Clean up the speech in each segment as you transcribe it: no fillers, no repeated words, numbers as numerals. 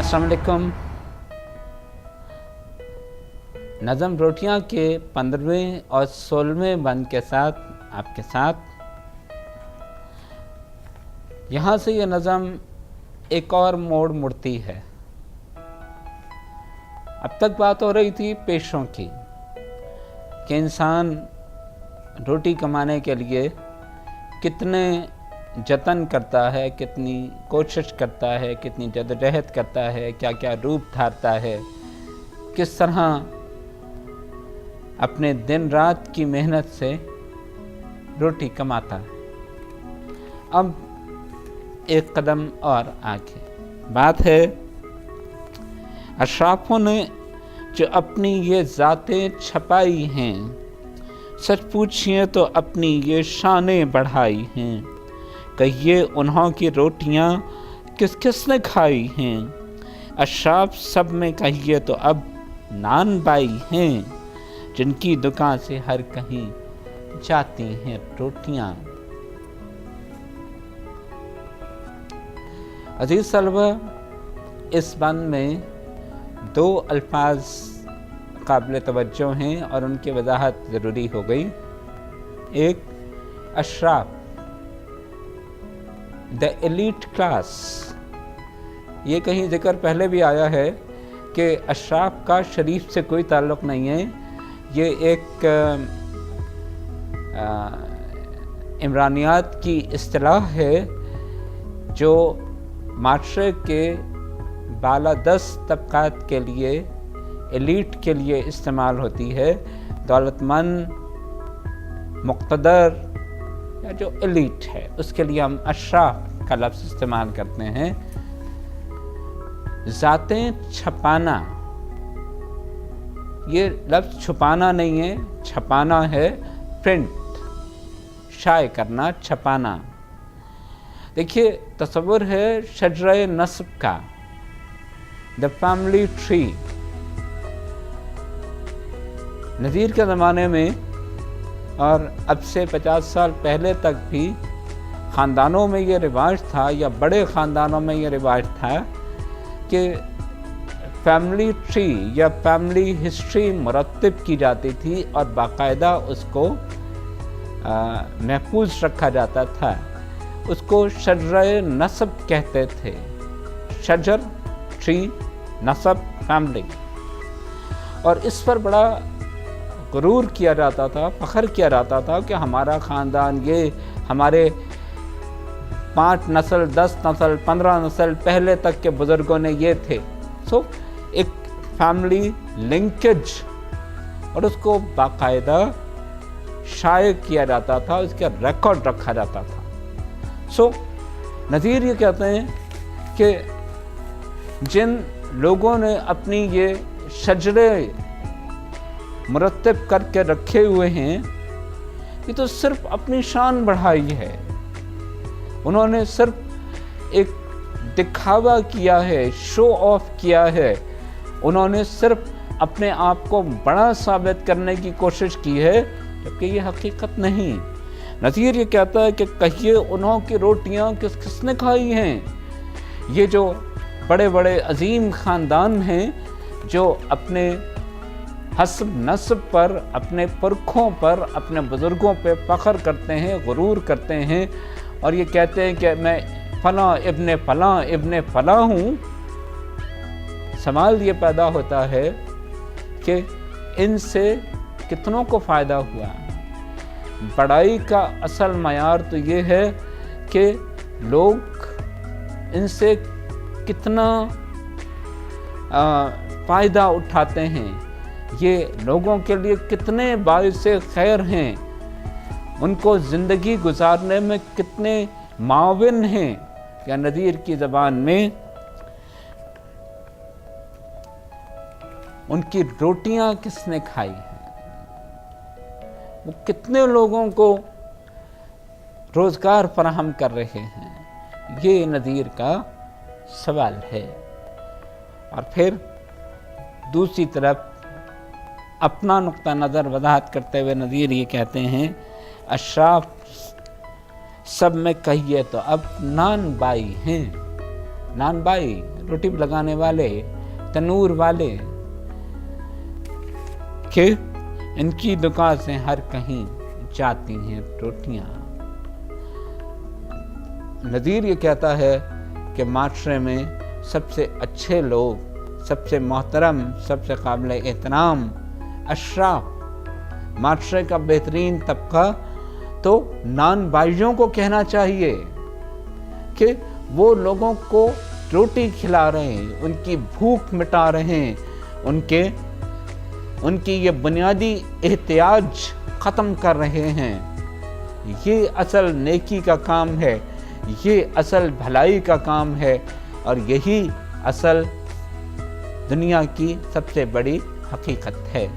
अस्सलाम वालेकुम। नज़म रोटियां के 15वें और 16वें बंद के साथ आपके साथ यहाँ से ये नज़म एक और मोड़ मुड़ती है। अब तक बात हो रही थी पेशों की कि इंसान रोटी कमाने के लिए कितने जतन करता है, कितनी कोशिश करता है, कितनी जद्दोजहद करता है, क्या क्या रूप धारता है, किस तरह अपने दिन रात की मेहनत से रोटी कमाता है। अब एक कदम और आगे बात है अशराफों ने जो अपनी ये ज़ातें छपाई हैं, सच पूछिए तो अपनी ये शानें बढ़ाई हैं। कहिए उन्हों की रोटियां किस किस ने खाई हैं। अशराफ सब में कहिए तो अब नान बाई हैं, जिनकी दुकान से हर कहीं जाती हैं रोटियां। अजीज तलबा, इस बंद में दो अल्फाज काबिल तवज्जो हैं और उनकी वजाहत ज़रूरी हो गई। एक अशराफ, द एलीट क्लास। ये कहीं जिक्र पहले भी आया है कि अशराफ का शरीफ से कोई ताल्लुक़ नहीं है। ये एक इमरानियात की इस्तिलाह है जो माशरे के बालादस्त तबक़ात के लिए, एलीट के लिए इस्तेमाल होती है। दौलतमंद, मुक़्तदर या जो एलीट है उसके लिए हम अशराफ का लफ्ज़ इस्तेमाल करते हैं। ज़ातें छपाना, ये लफ्ज़ छुपाना नहीं है, छपाना है। प्रिंट, शाये करना, छपाना। देखिए, तस्वुर है शजरे नस्ब का, द फैमिली ट्री। नज़ीर के ज़माने में और अब से 50 साल पहले तक भी ख़ानदानों में ये रिवाज था, या बड़े ख़ानदानों में ये रिवाज था कि फैमिली ट्री या फैमिली हिस्ट्री मुरत्तिब की जाती थी और बाकायदा उसको महफूज रखा जाता था। उसको शजरे नस्ब कहते थे। शजर, ट्री, नस्ब, फैमिली। और इस पर बड़ा गुरूर किया जाता था, फ़ख्र किया जाता था कि हमारा ख़ानदान, ये हमारे 5 नस्ल, 10 नस्ल, 15 नस्ल पहले तक के बुज़ुर्गों ने ये थे। सो एक फैमिली लिंकेज, और उसको बाकायदा शाये किया जाता था, उसका रिकॉर्ड रखा जाता था। सो नज़ीर ये कहते हैं कि जिन लोगों ने अपनी ये शजरे मुरत्तिब करके रखे हुए हैं, ये तो सिर्फ अपनी शान बढ़ाई है। उन्होंने सिर्फ एक दिखावा किया है, शो ऑफ किया है। उन्होंने सिर्फ अपने आप को बड़ा साबित करने की कोशिश की है, जबकि ये हकीकत नहीं। नज़ीर ये कहता है कि कहिए उन्हों की रोटियां किस किसने खाई हैं। ये जो बड़े बड़े अजीम ख़ानदान हैं, जो अपने हस्ब नस्ब पर, अपने पुरखों पर, अपने बुज़ुर्गों पे फ़ख्र करते हैं, गुरूर करते हैं और ये कहते हैं कि मैं फ़लाँ इब्ने फ़लाँ इब्ने फ़लाँ हूँ। सवाल ये पैदा होता है कि इनसे कितनों को फ़ायदा हुआ। बड़ाई का असल मयार तो ये है कि लोग इनसे कितना फ़ायदा उठाते हैं, ये लोगों के लिए कितने बाइसे खैर हैं, उनको ज़िंदगी गुजारने में कितने माविन हैं। या नज़ीर की ज़बान में उनकी रोटियां किसने खाई हैं, वो कितने लोगों को रोज़गार फराहम कर रहे हैं, ये नज़ीर का सवाल है। और फिर दूसरी तरफ अपना नुक्ता नज़र वजाहत करते हुए नज़ीर ये कहते हैं, अशराफ सब में कहिए तो अब नान बाई हैं, नान बाई, रोटी लगाने वाले, तनूर वाले, कि इनकी दुकान से हर कहीं जाती हैं रोटियां। नज़ीर ये कहता है कि माशरे में सबसे अच्छे लोग, सबसे मोहतरम, सबसे काबिल एहतराम अशराफ, माशरे का बेहतरीन तबका तो नान बाइयों को कहना चाहिए कि वो लोगों को रोटी खिला रहे हैं, उनकी भूख मिटा रहे हैं, उनकी ये बुनियादी एहतियाज ख़त्म कर रहे हैं। ये असल नेकी का काम है, ये असल भलाई का काम है, और यही असल दुनिया की सबसे बड़ी हकीकत है।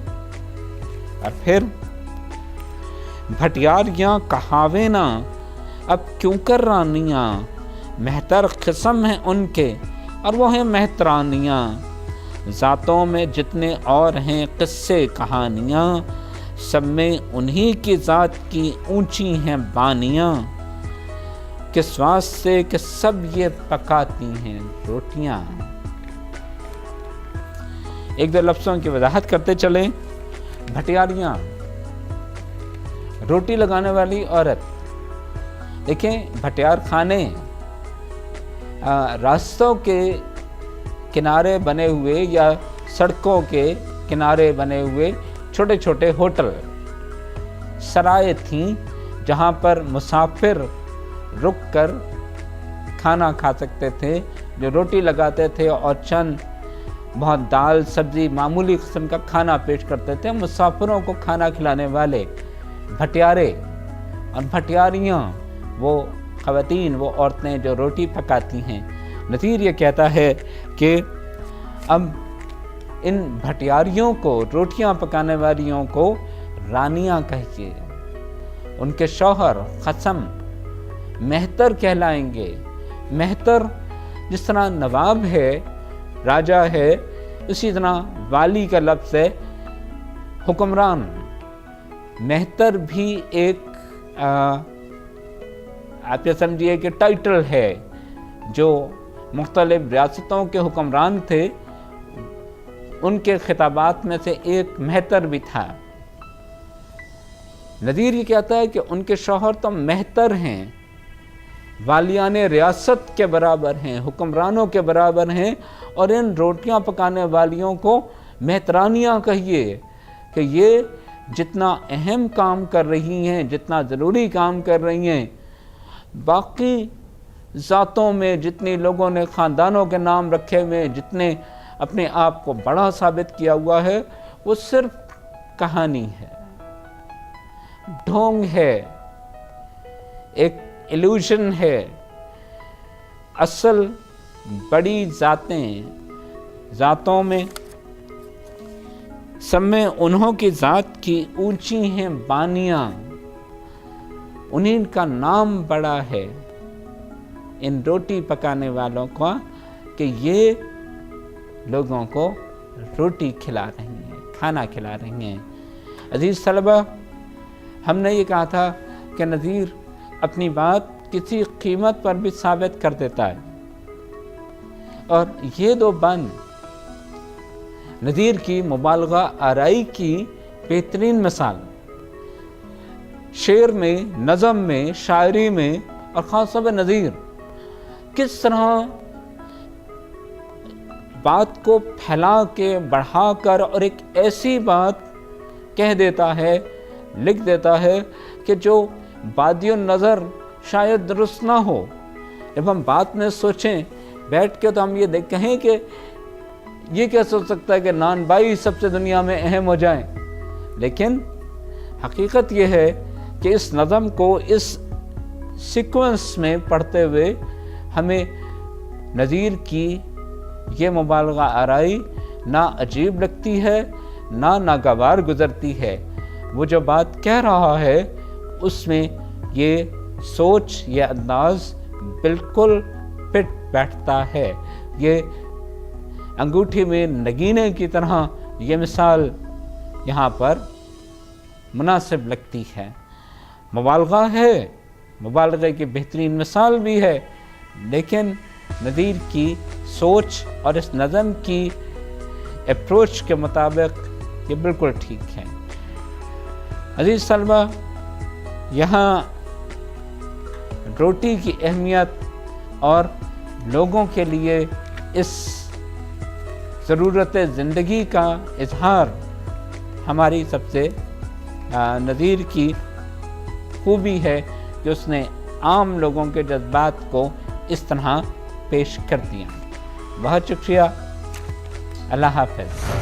और फिर भटियारियाँ कहावे ना अब क्यों कर रानियाँ, मेहतर किस्म हैं उनके और वो हैं मेहतरानियाँ। ज़ातों में जितने और हैं किस्से कहानियाँ, सब में उन्हीं की ज़ात की ऊंची हैं बानियाँ। किस वास्ते कि सब ये पकाती हैं रोटियाँ। एक दो लफ्ज़ों की वजाहत करते चलें। भटियारियाँ, रोटी लगाने वाली औरत। देखें, भटियार खाने रास्तों के किनारे बने हुए या सड़कों के किनारे बने हुए छोटे छोटे होटल, सराय थीं जहाँ पर मुसाफिर रुक कर खाना खा सकते थे, जो रोटी लगाते थे और चंद बहुत दाल सब्जी मामूली किस्म का खाना पेश करते थे मुसाफिरों को खाना खिलाने वाले भटियारे। और भटियारियाँ वो ख़वातीन, वो औरतें जो रोटी पकाती हैं। नज़ीर ये कहता है कि अब इन भटियारियों को, रोटियां पकाने वालियों को रानियां कहिए, उनके शौहर ख़सम मेहतर कहलाएंगे। मेहतर जिस तरह नवाब है, राजा है, उसी तरह वाली का लफ्ज़ है हुक्मरान। मेहतर भी एक आप ये समझिए कि टाइटल है। जो मुख्तलिफ रियासतों के हुक्मरान थे, उनके खिताबात में से एक मेहतर भी था। नज़ीर ये कहता है कि उनके शौहर तो मेहतर हैं, वालियान रियासत के बराबर हैं, हुक्मरानों के बराबर हैं, और इन रोटियां पकाने वालियों को मेहतरानियाँ कहिए कि ये जितना अहम काम कर रही हैं, जितना ज़रूरी काम कर रही हैं, बाकी ज़ातों में जितनी लोगों ने ख़ानदानों के नाम रखे हुए, जितने अपने आप को बड़ा साबित किया हुआ है, वो सिर्फ कहानी है, ढोंग है, एक इल्यूशन है। असल बड़ी ज़ातों में सब में उन्हों की ज़ात की ऊंची हैं बानियाँ, उन्हीं का नाम बड़ा है इन रोटी पकाने वालों का कि ये लोगों को रोटी खिला रही हैं, खाना खिला रही हैं। अजीज़ तलबा, हमने ये कहा था कि नज़ीर अपनी बात किसी कीमत पर भी साबित कर देता है, और ये दो बंद नज़ीर की मुबालगा आराई की बेहतरीन मिसाल। शेर में, नज़म में, शायरी में, और ख़ास तौर पर नज़ीर किस तरह बात को फैला के, बढ़ा कर, और एक ऐसी बात कह देता है, लिख देता है कि जो बादियो नज़र शायद दुरुस्त ना हो। जब हम बात में सोचें बैठ के, तो हम ये कहें कि ये क्या सोच सकता है कि नान बाई सबसे दुनिया में अहम हो जाएं। लेकिन हकीकत ये है कि इस नज़म को इस सीक्वेंस में पढ़ते हुए हमें नज़ीर की ये मुबालगा आराई ना अजीब लगती है, ना नागवार गुज़रती है। वो जो बात कह रहा है उसमें ये सोच, ये अंदाज़ बिल्कुल फिट बैठता है। ये अंगूठी में नगीने की तरह ये मिसाल यहाँ पर मुनासिब लगती है। मुबालगा है, मुबालगे की बेहतरीन मिसाल भी है, लेकिन نذیر کی سوچ اور اس نظم کی اپروچ کے مطابق یہ بالکل ٹھیک ہے۔ عزیز طلبہ، یہاں روٹی کی اہمیت اور لوگوں کے لیے اس ضرورت زندگی کا اظہار ہماری سب سے نذیر کی خوبی ہے کہ اس نے عام لوگوں کے جذبات کو اس طرح پیش کر دیا۔ بہت شکریہ، اللہ حافظ۔